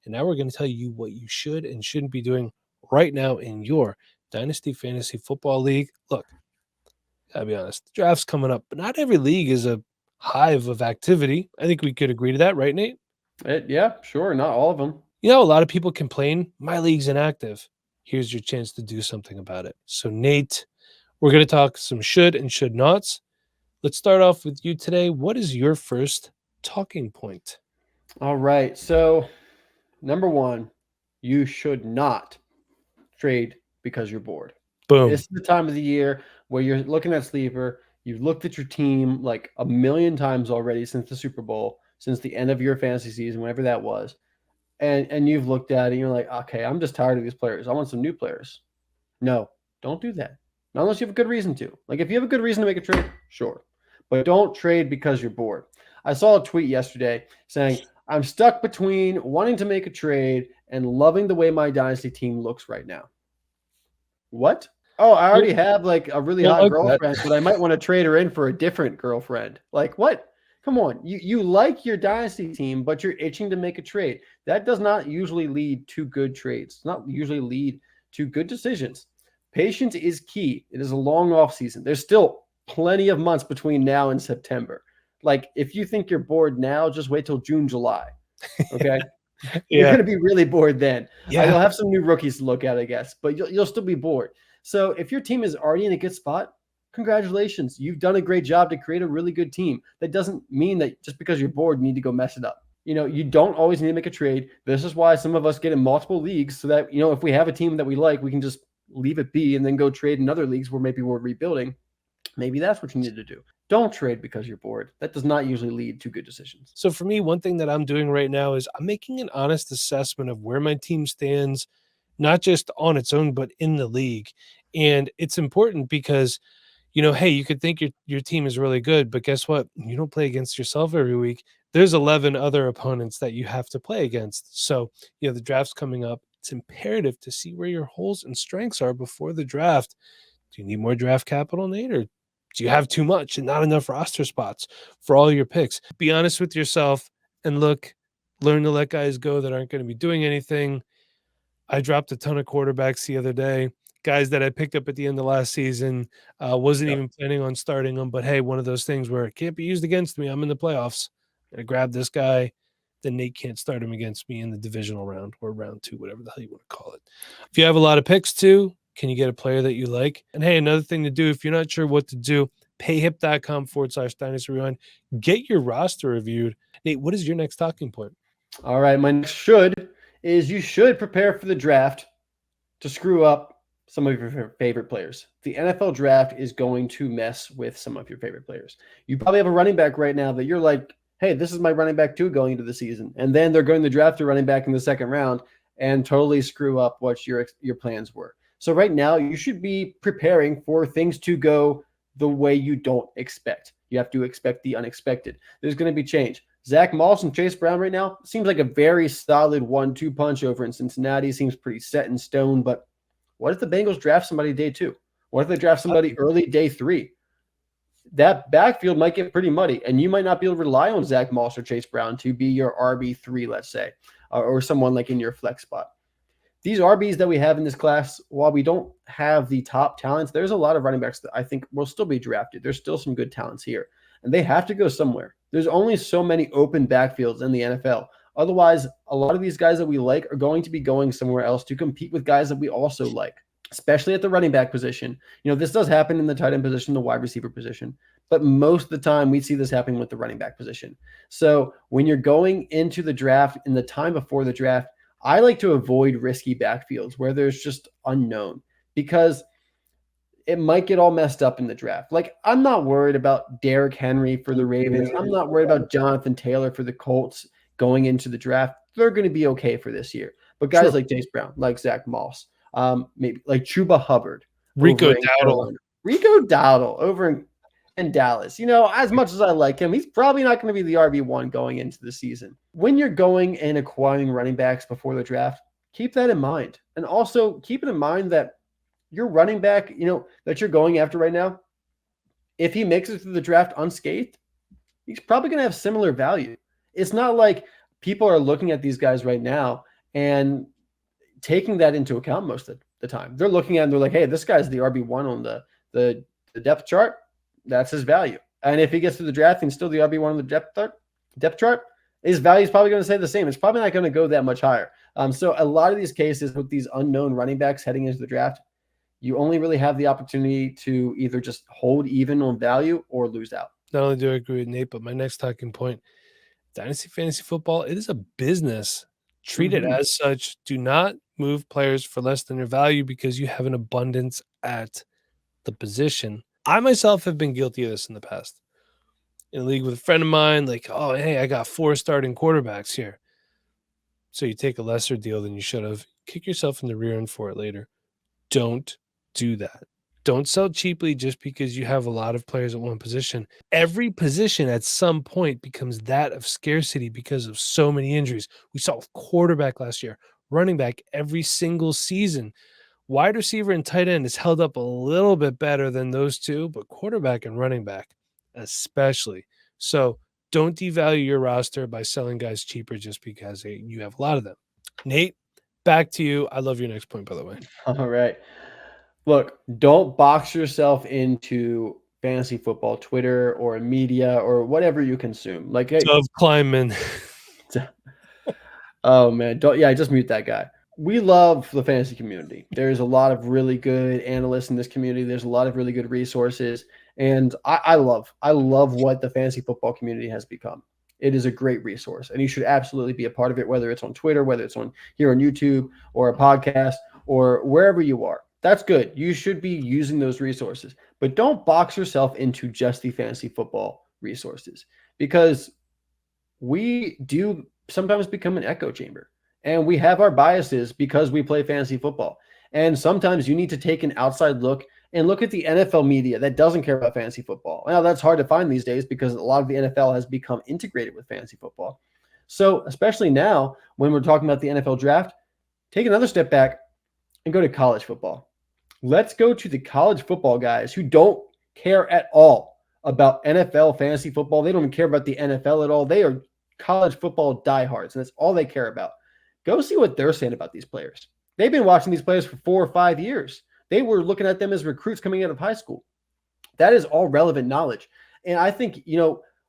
And now we're going to tell you what you should and shouldn't be doing right now in your Dynasty Fantasy Football League. Look, gotta be honest, the draft's coming up, but not every league is a hive of activity. I think we could agree to that, right, Nate? Yeah, sure. Not all of them. A lot of people complain, my league's inactive. Here's your chance to do something about it. So, Nate, we're going to talk some should and should nots. Let's start off with you today. What is your first talking point? All right. So, number one, you should not trade because you're bored. Boom. This is the time of the year where you're looking at Sleeper. You've looked at your team like a million times already since the Super Bowl, since the end of your fantasy season, whenever that was. And you've looked at it and you're like, okay, I'm just tired of these players. I want some new players. No, don't do that. Not unless you have a good reason to. Like if you have a good reason to make a trade, sure. But don't trade because you're bored. I saw a tweet yesterday saying, I'm stuck between wanting to make a trade and loving the way my dynasty team looks right now. What? Oh, I already have like a really hot girlfriend, but I might want to trade her in for a different girlfriend. Like what? Come on. You like your dynasty team, but you're itching to make a trade. That does not usually lead to good trades. It's not usually lead to good decisions. Patience is key. It is a long off season. There's still plenty of months between now and September. Like if you think you're bored now, just wait till June, July. Okay. You're going to be really bored then. Yeah. You'll have some new rookies to look at, I guess, but you'll still be bored. So if your team is already in a good spot, congratulations. You've done a great job to create a really good team. That doesn't mean that just because you're bored, you need to go mess it up. You don't always need to make a trade. This is why some of us get in multiple leagues so that, if we have a team that we like, we can just leave it be and then go trade in other leagues where maybe we're rebuilding. Maybe that's what you need to do. Don't trade because you're bored. That does not usually lead to good decisions. So for me, one thing that I'm doing right now is I'm making an honest assessment of where my team stands, not just on its own, but in the league. And it's important because, hey, you could think your team is really good, but guess what? You don't play against yourself every week. There's 11 other opponents that you have to play against. So, the draft's coming up. It's imperative to see where your holes and strengths are before the draft. Do you need more draft capital, Nate, or do you have too much and not enough roster spots for all your picks? Be honest with yourself and learn to let guys go that aren't going to be doing anything. I dropped a ton of quarterbacks the other day, guys that I picked up at the end of last season. Wasn't even planning on starting them, but hey, one of those things where it can't be used against me. I'm in the playoffs. I grab this guy, then Nate can't start him against me in the divisional round or round 2, whatever the hell you want to call it. If you have a lot of picks too, can you get a player that you like? And hey, another thing to do, if you're not sure what to do, payhip.com/Dynasty Rewind. Get your roster reviewed. Nate, what is your next talking point? All right, my next should is you should prepare for the draft to screw up some of your favorite players. The NFL draft is going to mess with some of your favorite players. You probably have a running back right now that you're like, hey, this is my running back 2 going into the season. And then they're going to draft a running back in the second round and totally screw up what your plans were. So right now you should be preparing for things to go the way you don't expect. You have to expect the unexpected. There's going to be change. Zach Moss and Chase Brown right now seems like a very solid 1-2 punch over in Cincinnati. Seems pretty set in stone. But what if the Bengals draft somebody day 2? What if they draft somebody early day 3? That backfield might get pretty muddy, and you might not be able to rely on Zach Moss or Chase Brown to be your RB3, let's say, or someone like in your flex spot. These RBs that we have in this class, while we don't have the top talents, there's a lot of running backs that I think will still be drafted. There's still some good talents here, and they have to go somewhere. There's only so many open backfields in the NFL. Otherwise, a lot of these guys that we like are going to be going somewhere else to compete with guys that we also like, especially at the running back position. This does happen in the tight end position, the wide receiver position, but most of the time we see this happening with the running back position. So when you're going into the draft, in the time before the draft, I like to avoid risky backfields where there's just unknown, because it might get all messed up in the draft. Like, I'm not worried about Derrick Henry for the Ravens. I'm not worried about Jonathan Taylor for the Colts going into the draft. They're going to be okay for this year. But guys like Chase Brown, like Zach Moss, maybe like Chuba Hubbard, Rico Dowdle over in Dallas. As much as I like him, he's probably not going to be the RB1 going into the season. When you're going and acquiring running backs before the draft, keep that in mind. And also keep it in mind that your running back, that you're going after right now, if he makes it through the draft unscathed, he's probably going to have similar value. It's not like people are looking at these guys right now and taking that into account most of the time. They're looking at it and they're like, hey, this guy's the RB1 on the depth chart. That's his value. And if he gets to the draft and still the RB1 on the depth chart, his value is probably going to stay the same. It's probably not going to go that much higher. So a lot of these cases with these unknown running backs heading into the draft, you only really have the opportunity to either just hold even on value or lose out. Not only do I agree with Nate, but my next talking point, Dynasty Fantasy Football, it is a business. Treat it as such. Do not move players for less than their value because you have an abundance at the position. I myself have been guilty of this in the past. In a league with a friend of mine, like, oh, hey, I got 4 starting quarterbacks here. So you take a lesser deal than you should have. Kick yourself in the rear end for it later. Don't do that. Don't sell cheaply just because you have a lot of players at one position. Every position at some point becomes that of scarcity because of so many injuries. We saw with quarterback last year, running back every single season. Wide receiver and tight end has held up a little bit better than those two, but quarterback and running back especially. So don't devalue your roster by selling guys cheaper just because you have a lot of them. Nate, back to you. I love your next point, by the way. All right. Look, don't box yourself into fantasy football Twitter or media or whatever you consume. Like, hey, Dove Kleinman. oh man, just mute that guy. We love the fantasy community. There's a lot of really good analysts in this community. There's a lot of really good resources, and I love what the fantasy football community has become. It is a great resource, and you should absolutely be a part of it, whether it's on Twitter, whether it's on here on YouTube or a podcast or wherever you are. That's good. You should be using those resources, but don't box yourself into just the fantasy football resources, because we do sometimes become an echo chamber, and we have our biases because we play fantasy football. And sometimes you need to take an outside look and look at the NFL media that doesn't care about fantasy football. Now, that's hard to find these days because a lot of the NFL has become integrated with fantasy football. So especially now when we're talking about the NFL draft, take another step back and go to college football. Let's go to the college football guys who don't care at all about NFL fantasy football. They don't even care about the NFL at all. They are college football diehards, and that's all they care about. Go see what they're saying about these players. They've been watching these players for 4 or 5 years. They were looking at them as recruits coming out of high school. That is all relevant knowledge. And I think,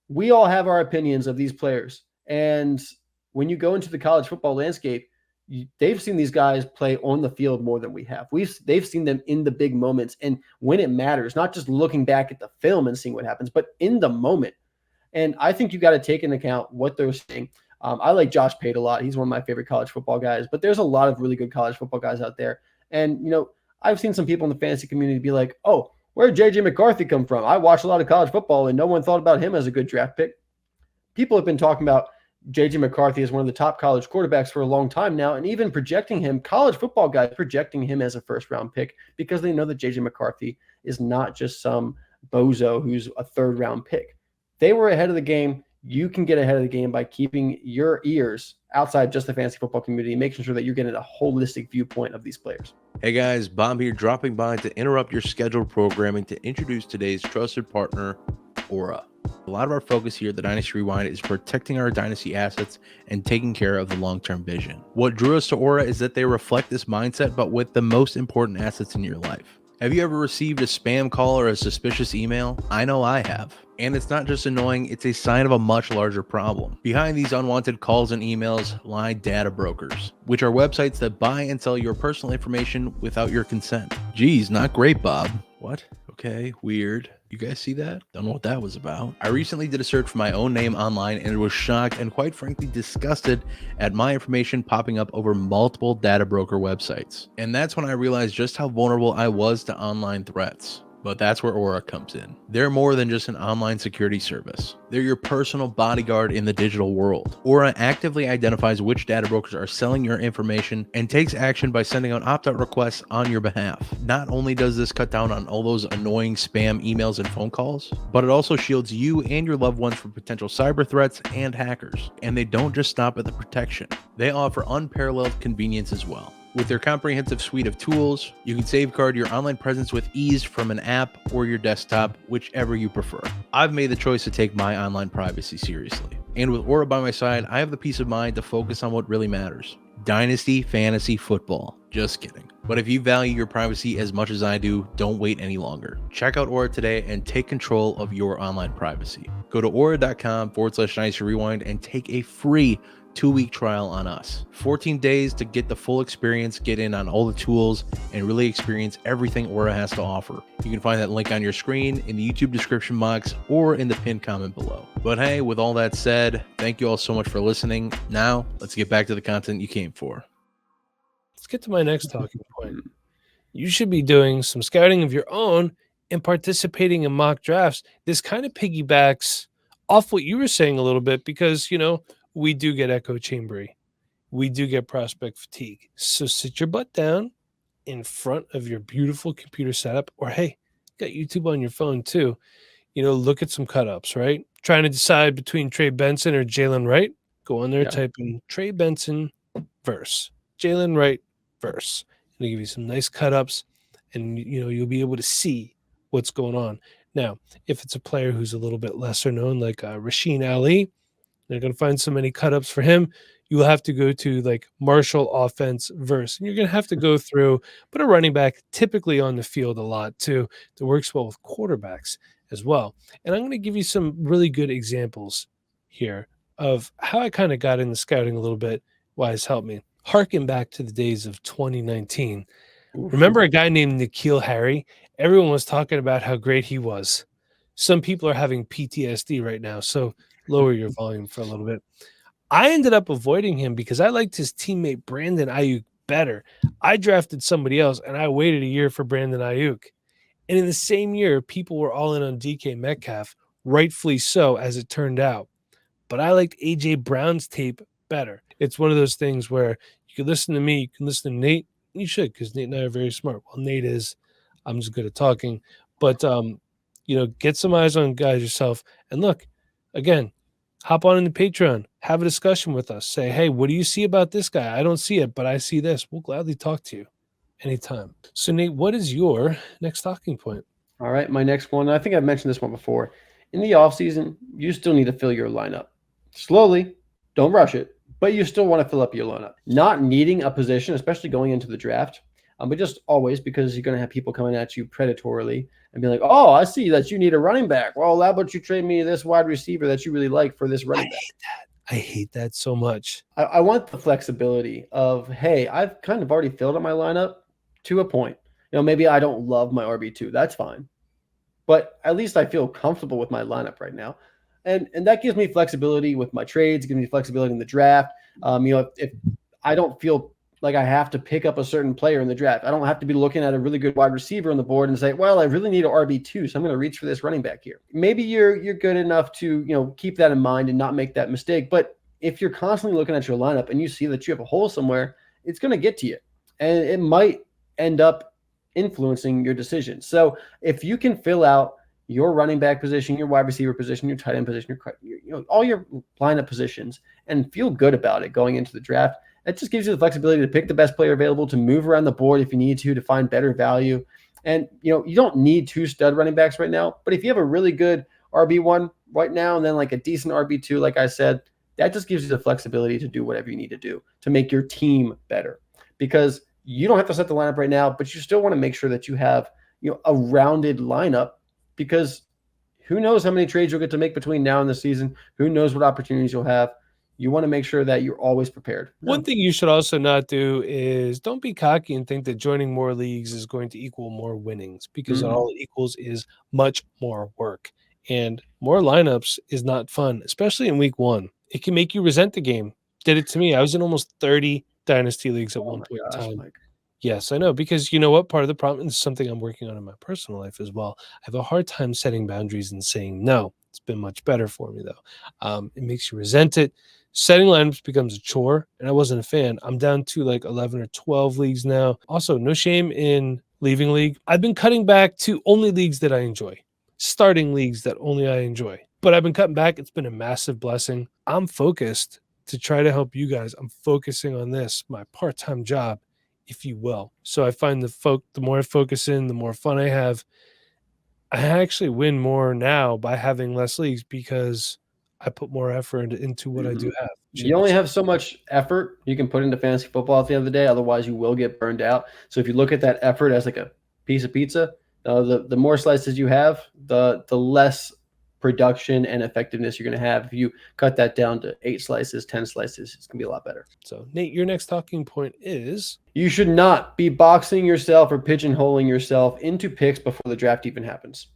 we all have our opinions of these players. And when you go into the college football landscape, they've seen these guys play on the field more than we have. They've seen them in the big moments and when it matters, not just looking back at the film and seeing what happens, but in the moment. And I think you got to take into account what they're saying. I like Josh Pate a lot. He's one of my favorite college football guys, but there's a lot of really good college football guys out there. And, I've seen some people in the fantasy community be like, oh, where did J.J. McCarthy come from? I watched a lot of college football and no one thought about him as a good draft pick. People have been talking about J.J. McCarthy as one of the top college quarterbacks for a long time now, and even projecting him, college football guys projecting him as a first-round pick because they know that J.J. McCarthy is not just some bozo who's a third-round pick. They were ahead of the game. You can get ahead of the game by keeping your ears outside just the fantasy football community, making sure that you're getting a holistic viewpoint of these players. Hey guys, Bob here, dropping by to interrupt your scheduled programming to introduce today's trusted partner, Aura. A lot of our focus here at the Dynasty Rewind is protecting our Dynasty assets and taking care of the long-term vision. What drew us to Aura is that they reflect this mindset, but with the most important assets in your life. Have you ever received a spam call or a suspicious email? I know I have. And it's not just annoying, it's a sign of a much larger problem. Behind these unwanted calls and emails lie data brokers, which are websites that buy and sell your personal information without your consent. Geez, not great, Bob. What? Okay, weird. You guys see that? Don't know what that was about. I recently did a search for my own name online and was shocked and quite frankly disgusted at my information popping up over multiple data broker websites. And that's when I realized just how vulnerable I was to online threats. But that's where Aura comes in. They're more than just an online security service. They're your personal bodyguard in the digital world. Aura actively identifies which data brokers are selling your information and takes action by sending out opt-out requests on your behalf. Not only does this cut down on all those annoying spam emails and phone calls, but it also shields you and your loved ones from potential cyber threats and hackers. And they don't just stop at the protection. They offer unparalleled convenience as well. With their comprehensive suite of tools, you can safeguard your online presence with ease from an app or your desktop, whichever you prefer. I've made the choice to take my online privacy seriously. And with Aura by my side, I have the peace of mind to focus on what really matters: Dynasty Fantasy Football. Just kidding. But if you value your privacy as much as I do, don't wait any longer. Check out Aura today and take control of your online privacy. Go to aura.com/Dynasty Rewind and take a free 2-week trial on us. 14 days to get the full experience, get in on all the tools, and really experience everything Aura has to offer. You can find that link on your screen, in the YouTube description box, or in the pinned comment below. But hey, with all that said, thank you all so much for listening. Now, let's get back to the content you came for. Let's get to my next talking point. You should be doing some scouting of your own and participating in mock drafts. This kind of piggybacks off what you were saying a little bit because, we do get echo chambery. We do get prospect fatigue. So sit your butt down in front of your beautiful computer setup, or hey, you got YouTube on your phone too. Look at some cut-ups, right? Trying to decide between Trey Benson or Jalen Wright. Go on there, type in Trey Benson verse, Jalen Wright verse. It'll give you some nice cut-ups, and you'll be able to see what's going on. Now, if it's a player who's a little bit lesser known, like Rasheen Ali, they're going to find so many cut-ups for him. You'll have to go to like Marshall offense verse, and you're going to have to go through, put a running back typically on the field a lot too, that works well with quarterbacks as well. And I'm going to give you some really good examples here of how I kind of got into scouting a little bit, why it's helped me. Harken back to the days of 2019. Remember a guy named N'Keal Harry? Everyone was talking about how great he was. Some people are having PTSD right now, so lower your volume for a little bit. I ended up avoiding him because I liked his teammate Brandon Ayuk better. I drafted somebody else, and I waited a year for Brandon Ayuk. And in the same year, people were all in on DK Metcalf, rightfully so, as it turned out. But I liked A.J. Brown's tape better. It's one of those things where you can listen to me, you can listen to Nate, and you should, because Nate and I are very smart. Well, Nate is. I'm just good at talking. But, get some eyes on guys yourself. And look, again, hop on into Patreon, have a discussion with us. Say, hey, what do you see about this guy? I don't see it, but I see this. We'll gladly talk to you anytime. So, Nate, what is your next talking point? All right, my next one, I think I've mentioned this one before. In the offseason, you still need to fill your lineup. Slowly, don't rush it, but you still want to fill up your lineup. Not needing a position, especially going into the draft, but just always, because you're going to have people coming at you predatorily and be like, oh, I see that you need a running back. Well, how about you trade me this wide receiver that you really like for this running back? I hate that so much. I want the flexibility of, hey, I've kind of already filled up my lineup to a point. Maybe I don't love my RB2. That's fine. But at least I feel comfortable with my lineup right now. And that gives me flexibility with my trades, gives me flexibility in the draft. If I don't feel like I have to pick up a certain player in the draft, I don't have to be looking at a really good wide receiver on the board and say, well, I really need an RB2, so I'm going to reach for this running back here. Maybe you're good enough to, keep that in mind and not make that mistake. But if you're constantly looking at your lineup and you see that you have a hole somewhere, it's going to get to you. And it might end up influencing your decision. So if you can fill out your running back position, your wide receiver position, your tight end position, all your lineup positions, and feel good about it going into the draft, that just gives you the flexibility to pick the best player available, to move around the board if you need to find better value. And, you don't need 2 stud running backs right now, but if you have a really good RB1 right now and then like a decent RB2, like I said, that just gives you the flexibility to do whatever you need to do to make your team better. Because you don't have to set the lineup right now, but you still want to make sure that you have, a rounded lineup, because who knows how many trades you'll get to make between now and the season? Who knows what opportunities you'll have? You want to make sure that you're always prepared. One thing you should also not do is don't be cocky and think that joining more leagues is going to equal more winnings, because all it equals is much more work. And more lineups is not fun, especially in week 1. It can make you resent the game. Did it to me. I was in almost 30 dynasty leagues at one point in time. Mike. Yes, I know, because you know what? Part of the problem is something I'm working on in my personal life as well. I have a hard time setting boundaries and saying no. It's been much better for me, though. It makes you resent it. Setting lineups becomes a chore, and I wasn't a fan. I'm down to like 11 or 12 leagues now. Also, no shame in leaving a league. I've been cutting back to only leagues that I enjoy, starting leagues that only I enjoy. But I've been cutting back. It's been a massive blessing. I'm focused to try to help you guys. I'm focusing on this, my part-time job, if you will. So I find the more I focus in, the more fun I have. I actually win more now by having less leagues because I put more effort into what I do have. You only have so much effort you can put into fantasy football at the end of the day. Otherwise, you will get burned out. So if you look at that effort as like a piece of pizza, the more slices you have, the less production and effectiveness you're going to have. If you cut that down to 8 slices, 10 slices, it's going to be a lot better. So, Nate, your next talking point is you should not be boxing yourself or pigeonholing yourself into picks before the draft even happens.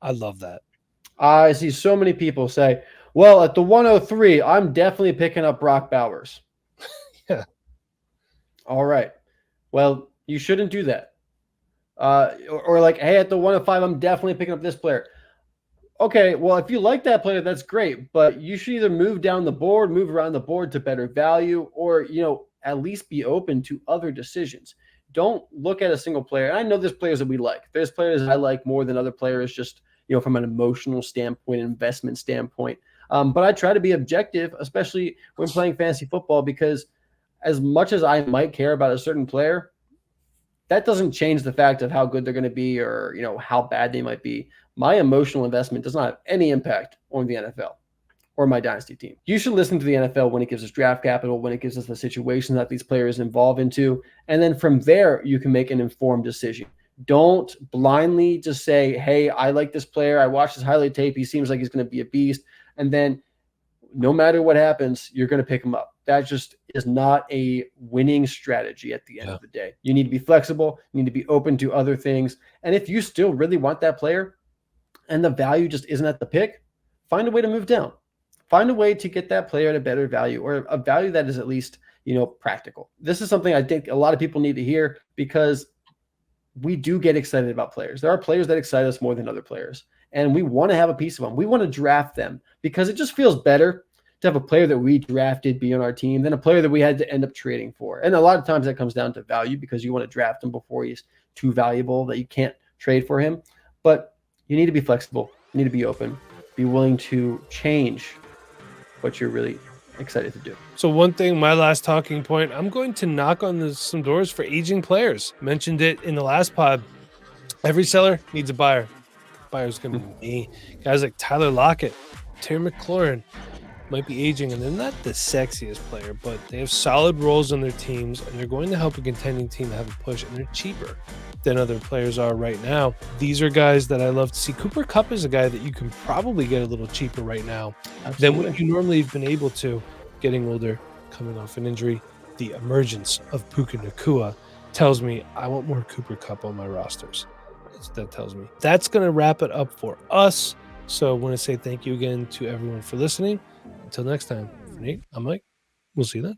I love that. I see so many people say, well, at the 103, I'm definitely picking up Brock Bowers. Yeah. All right. Well, you shouldn't do that. Or like, hey, at the 105, I'm definitely picking up this player. Okay, well, if you like that player, that's great, but you should either move down the board, move around the board to better value, or, at least be open to other decisions. Don't look at a single player. And I know there's players that we like. There's players I like more than other players, just, from an emotional standpoint, investment standpoint. But I try to be objective, especially when playing fantasy football, because as much as I might care about a certain player, that doesn't change the fact of how good they're going to be or, how bad they might be. My emotional investment does not have any impact on the NFL or my dynasty team. You should listen to the NFL when it gives us draft capital, when it gives us the situation that these players involve into. And then from there, you can make an informed decision. Don't blindly just say, hey, I like this player. I watched his highlight tape. He seems like he's going to be a beast. And then no matter what happens, you're going to pick him up. That just is not a winning strategy at the end of the day. You need to be flexible. You need to be open to other things. And if you still really want that player and the value just isn't at the pick, find a way to move down. Find a way to get that player at a better value or a value that is at least, practical. This is something I think a lot of people need to hear because we do get excited about players. There are players that excite us more than other players. And we want to have a piece of them. We want to draft them because it just feels better to have a player that we drafted be on our team than a player that we had to end up trading for. And a lot of times that comes down to value because you want to draft him before he's too valuable that you can't trade for him. But you need to be flexible. You need to be open. Be willing to change what you're really excited to do. So one thing, my last talking point, I'm going to knock on some doors for aging players. Mentioned it in the last pod. Every seller needs a buyer. Buyer's going to be me. Guys like Tyler Lockett, Terry McLaurin might be aging, and they're not the sexiest player, but they have solid roles on their teams, and they're going to help a contending team to have a push, and they're cheaper than other players are right now. These are guys that I love to see. Cooper Kupp is a guy that you can probably get a little cheaper right now than what you normally have been able to, getting older, coming off an injury. The emergence of Puka Nacua tells me I want more Cooper Kupp on my rosters. That tells me. That's going to wrap it up for us. So I want to say thank you again to everyone for listening. Until next time, for Nate, I'm Mike. We'll see you then.